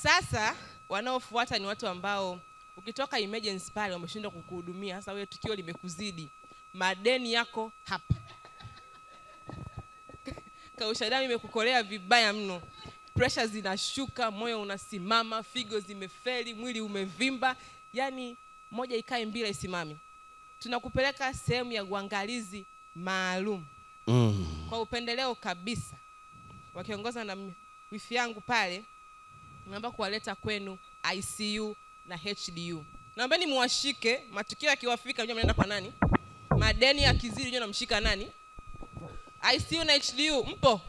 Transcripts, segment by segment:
Sasa wanaofuata ni watu ambao ukitoka emergency pale wameshindwa kukuhudumia. Sasa wewe tukio limekuzidi, madeni yako hapa, kausha damu imekukolea vibaya mno, pressure zinashuka, moyo unasimama, figo zimefeli, mwili umevimba, yani moja ikae mbili isimame. Tunakupeleka sehemu ya uangalizi maalum kwa upendeleo kabisa, wakiongozwa na wifi yangu pale. Naomba kuwaleta kwenu ICU na HDU. Naombeni muwashike, matukio yakiwafika unajua mnaenda kwa nani? Madeni yakizidi unajua namshika nani? ICU na HDU mpo?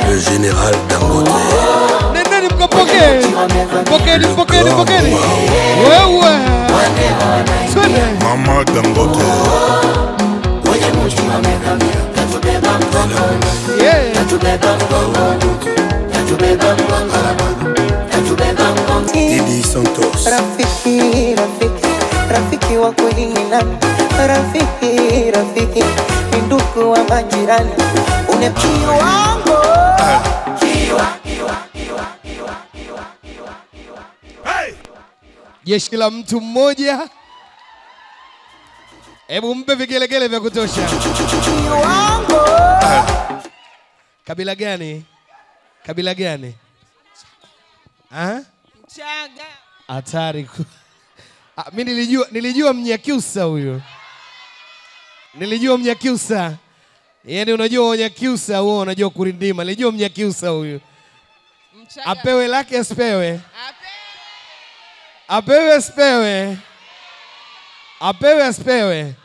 Le général Dangote. Nendeni mkapokee. Pokeni. Wewe. Mama Dangote. Didi Santos. Rafiki wa kweli ni nani? Rafiki ni ndugu wa majirani. Unepio wangu Jeshi la mtu mmoja. Hebu mpe vigelegele vya kutosha. Kabila gani? Mchaga. Hatari. Mimi nilijua Mnyakyusa huyo. Yaani unajua Wanyakyusa huo, unajua kurindima. Nilijua Mnyakyusa huyo. Mchaga. Apewe lake asipewe. Apewe asipewe.